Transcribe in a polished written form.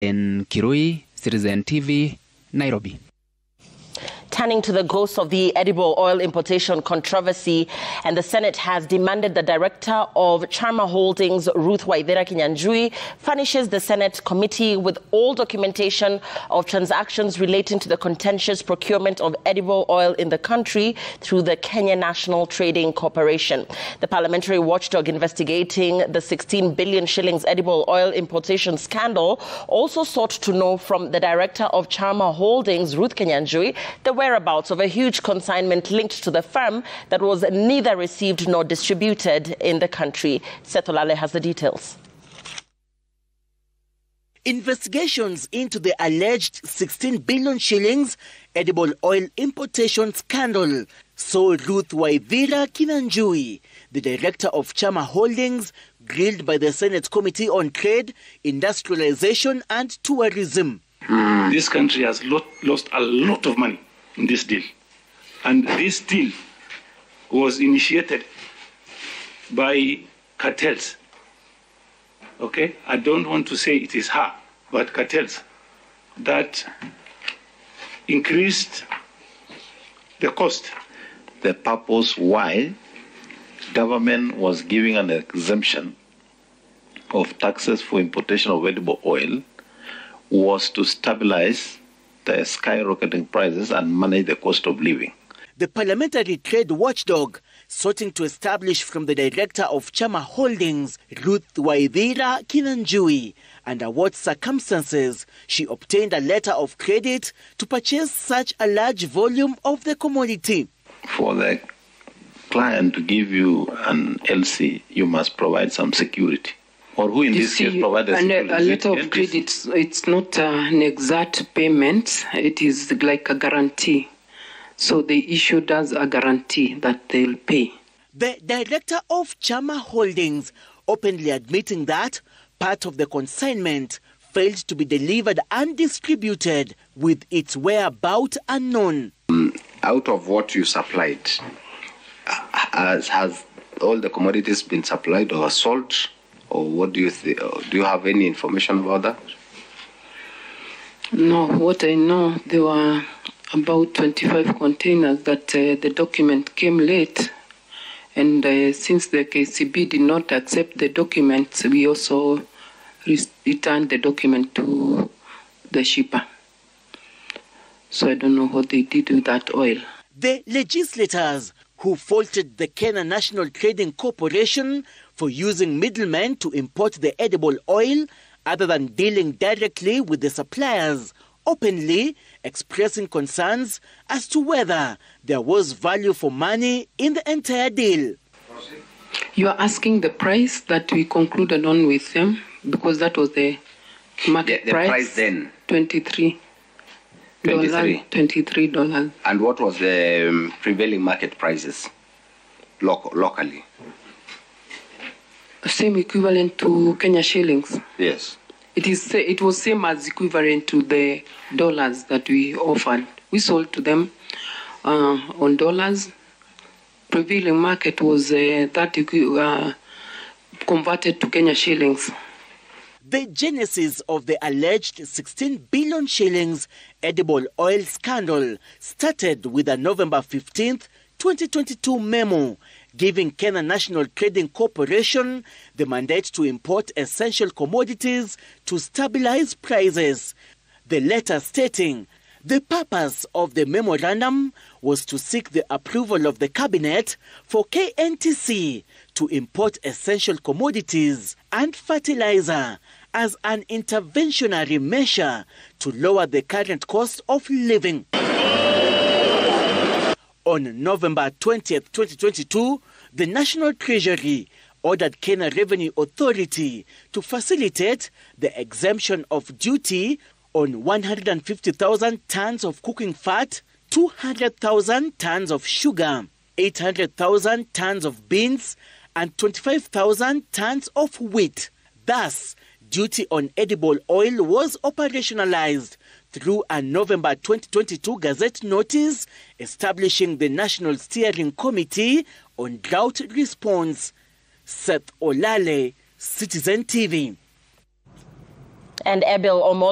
In Kirui, Citizen TV, Nairobi. Turning to the ghost of the edible oil importation controversy, and the Senate has demanded the director of Charma Holdings, Ruth Waithira Kinyanjui, furnishes the Senate Committee with all documentation of transactions relating to the contentious procurement of edible oil in the country through the Kenya National Trading Corporation. The parliamentary watchdog investigating the 16 billion shillings edible oil importation scandal also sought to know from the director of Charma Holdings, Ruth Kinyanjui, the whereabouts of a huge consignment linked to the firm that was neither received nor distributed in the country. Seth Olale has the details. Investigations into the alleged 16 billion shillings edible oil importation scandal saw Ruth Waithira Kinyanjui, the director of Charma Holdings, grilled by the Senate Committee on Trade, Industrialization and Tourism. This country has lost a lot of money in this deal. And this deal was initiated by cartels. Okay? I don't want to say it is her, but cartels that increased the cost. The purpose why government was giving an exemption of taxes for importation of edible oil was to stabilize the skyrocketing prices and manage the cost of living. The parliamentary trade watchdog sought to establish from the director of Charma Holdings, Ruth Waithira Kinyanjui, under what circumstances she obtained a letter of credit to purchase such a large volume of the commodity. For the client to give you an LC, you must provide some security. Or who in this case provided security? A letter of credit, it's not an exact payment, it is like a guarantee. So the issue does a guarantee that they'll pay. The director of Charma Holdings openly admitting that part of the consignment failed to be delivered and distributed, with its whereabouts unknown. Out of what you supplied, has all the commodities been supplied or sold? Or what do you think? Do you have any information about that? No, what I know, there were about 25 containers that the document came late. And since the KCB did not accept the documents, we also returned the document to the shipper. So I don't know what they did with that oil. The legislators who faulted the Kenya National Trading Corporation for using middlemen to import the edible oil other than dealing directly with the suppliers, openly expressing concerns as to whether there was value for money in the entire deal. You are asking the price that we concluded on with them, because that was the market the price then? $23. $23. And what was the prevailing market prices locally? Same equivalent to Kenya shillings. Yes. It was same as equivalent to the dollars that we offered. We sold to them on dollars. Prevailing market was converted to Kenya shillings. The genesis of the alleged 16 billion shillings edible oil scandal started with a November 15th, 2022 memo giving Kenya National Trading Corporation the mandate to import essential commodities to stabilize prices. The letter stating the purpose of the memorandum was to seek the approval of the cabinet for KNTC to import essential commodities and fertilizer as an interventionary measure to lower the current cost of living. On November 20th, 2022, the National Treasury ordered Kenya Revenue Authority to facilitate the exemption of duty on 150,000 tons of cooking fat, 200,000 tons of sugar, 800,000 tons of beans, and 25,000 tons of wheat. Thus, duty on edible oil was operationalized through a November 2022 Gazette notice establishing the National Steering Committee on Drought Response. Seth Olale, Citizen TV. And Abel Omolo